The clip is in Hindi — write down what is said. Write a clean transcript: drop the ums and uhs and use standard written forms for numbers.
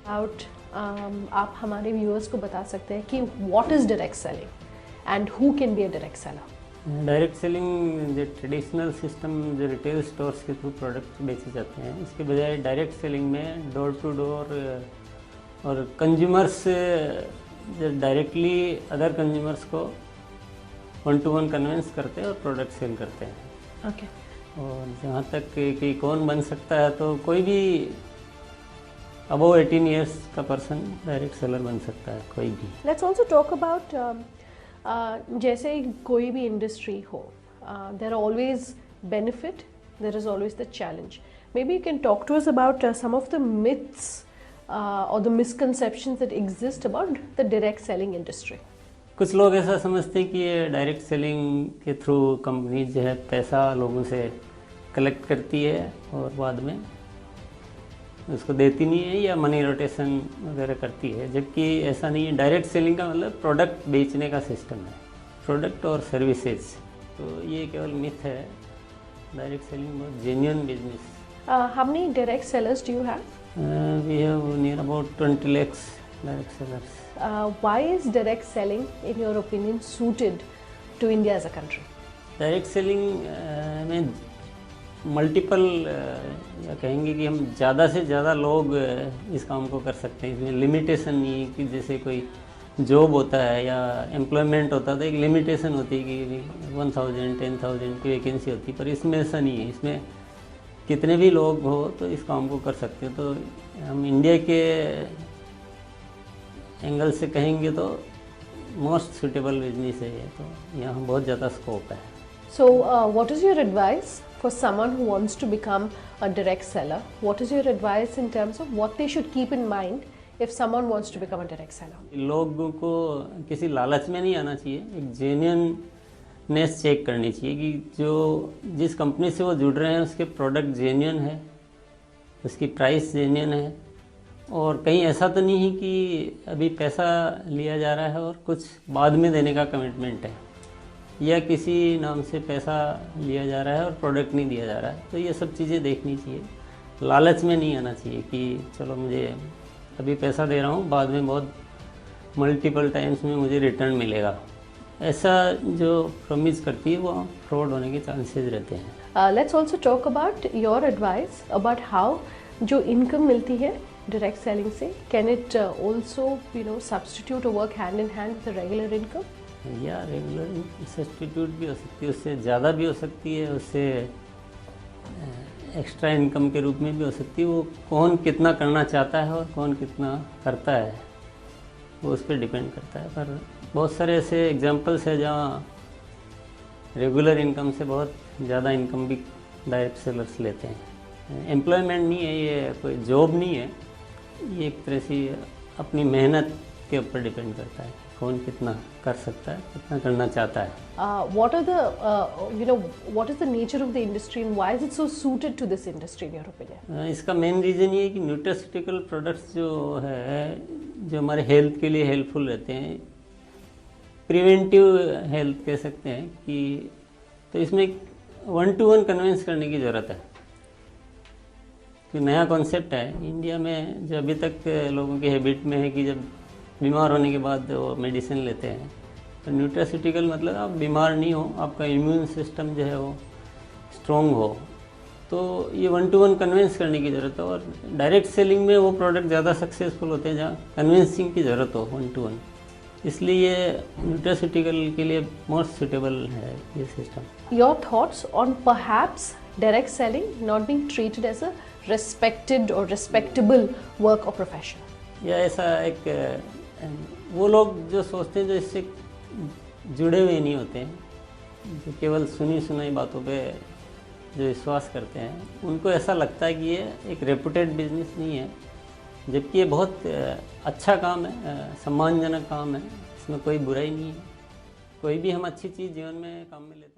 आउट आप हमारे व्यूअर्स को बता सकते हैं कि what is direct selling and who can be a direct seller? Direct selling जो ट्रेडिशनल सिस्टम जो रिटेल स्टोर्स के थ्रू प्रोडक्ट बेचे जाते हैं, इसके बजाय डायरेक्ट सेलिंग में डोर टू डोर और कंज्यूमर्स जो डायरेक्टली अदर कंज्यूमर्स को 1-to-1 कन्विंस करते हैं और प्रोडक्ट सेल करते हैं। ओके। और जहाँ तक कि कौन बन सकता है, तो कोई भी अबव 18 ईयर्स का पर्सन डायरेक्ट सेलर बन सकता है, कोई भी। लेट्स ऑल्सो टॉक अबाउट जैसे कोई भी इंडस्ट्री हो, there are always benefit, there is always the challenge. Maybe you can talk to us about some of the myths और the misconceptions that exist about the direct selling industry. कुछ लोग ऐसा समझते हैं कि ये डायरेक्ट सेलिंग के थ्रू कंपनी जो है पैसा लोगों से कलेक्ट करती है और बाद में उसको देती नहीं है या मनी रोटेशन वगैरह करती है, जबकि ऐसा नहीं है। डायरेक्ट सेलिंग का मतलब प्रोडक्ट बेचने का सिस्टम है, प्रोडक्ट और सर्विसेज। तो ये केवल मिथ है। डायरेक्ट सेलिंग बहुत genuine business. How many direct sellers do you have? We have near about 20 lakhs direct sellers. Why is direct selling, in your opinion, suited to India as a country? Direct selling में मल्टीपल या कहेंगे कि हम ज़्यादा से ज़्यादा लोग इस काम को कर सकते हैं। इसमें लिमिटेशन नहीं है कि जैसे कोई जॉब होता है या एम्प्लॉयमेंट होता है तो एक लिमिटेशन होती है कि 1000 10,000 की वैकेंसी होती है, पर इसमें ऐसा नहीं है। इसमें कितने भी लोग हो तो इस काम को कर सकते हैं। तो हम इंडिया के एंगल से कहेंगे तो मोस्ट सुटेबल बिजनेस है ये, तो यहाँ बहुत ज़्यादा स्कोप है। So, what is your advice for someone who wants to become a direct seller? What is your advice in terms of what they should keep in mind if someone wants to become a direct seller? लोगों को किसी लालच में नहीं आना चाहिए, एक जेन्युइननेस चेक करनी चाहिए कि जो जिस कंपनी से वो जुड़ रहे हैं उसके प्रोडक्ट जेन्युइन है, उसकी प्राइस जेन्युइन है, और कहीं ऐसा तो नहीं है कि अभी पैसा लिया जा रहा है और कुछ बाद में देने का कमिटमेंट है, या किसी नाम से पैसा लिया जा रहा है और प्रोडक्ट नहीं दिया जा रहा है। तो ये सब चीज़ें देखनी चाहिए। लालच में नहीं आना चाहिए कि चलो मुझे अभी पैसा दे रहा हूँ, बाद में बहुत मल्टीपल टाइम्स में मुझे रिटर्न मिलेगा। ऐसा जो प्रॉमिस करती है वो फ्रॉड होने के चांसेस रहते हैं। Let's also talk about your advice about how जो इनकम मिलती है डायरेक्ट सेलिंग से, कैन इट ऑल्सो सब्स्टिट्यूट और work hand in hand with regular income? या रेगुलर सब्स्टिट्यूट भी हो सकती है, उससे ज़्यादा भी हो सकती है, उससे एक्स्ट्रा इनकम के रूप में भी हो सकती है। वो कौन कितना करना चाहता है और कौन कितना करता है वो उस पर डिपेंड करता है। पर बहुत सारे ऐसे एग्जांपल्स हैं जहाँ रेगुलर इनकम से बहुत ज़्यादा इनकम भी डायरेक्ट सेलर्स लेते हैं। एम्प्लॉयमेंट नहीं है, ये कोई जॉब नहीं है, ये एक तरह से अपनी मेहनत के ऊपर डिपेंड करता है, कौन कितना कर सकता है, कितना करना चाहता है। What are the what is the nature of the industry and why is it so suited to this industry in your opinion? इसका मेन रीज़न ये है कि न्यूट्रास्यूटिकल प्रोडक्ट्स जो है, जो हमारे हेल्थ के लिए हेल्पफुल रहते हैं, प्रिवेंटिव हेल्थ कह सकते हैं कि, तो इसमें 1-to-1 कन्विंस करने की ज़रूरत है। कि नया कॉन्सेप्ट है इंडिया में, जो अभी तक लोगों की हैबिट में है कि जब बीमार होने के बाद वो मेडिसिन लेते हैं। तो न्यूट्रास्यूटिकल मतलब आप बीमार नहीं हो, आपका इम्यून सिस्टम जो है वो स्ट्रॉन्ग हो, तो ये 1-to-1 कन्विंस करने की ज़रूरत है। और डायरेक्ट सेलिंग में वो प्रोडक्ट ज़्यादा सक्सेसफुल होते हैं जहाँ कन्विंसिंग की ज़रूरत हो 1-to-1, इसलिए ये न्यूट्रास्यूटिकल के लिए मोस्ट सुटेबल है ये system. Your thoughts on perhaps direct selling not being treated as a respected or respectable work or profession? या ऐसा एक वो लोग जो सोचते हैं, जो इससे जुड़े हुए नहीं होते हैं, जो केवल सुनी सुनाई बातों पे जो विश्वास करते हैं, उनको ऐसा लगता है कि ये एक रेपुटेड बिजनेस नहीं है, जबकि ये बहुत अच्छा काम है, सम्मानजनक काम है, इसमें कोई बुराई नहीं है। कोई भी हम अच्छी चीज़ जीवन में काम में लेते हैं।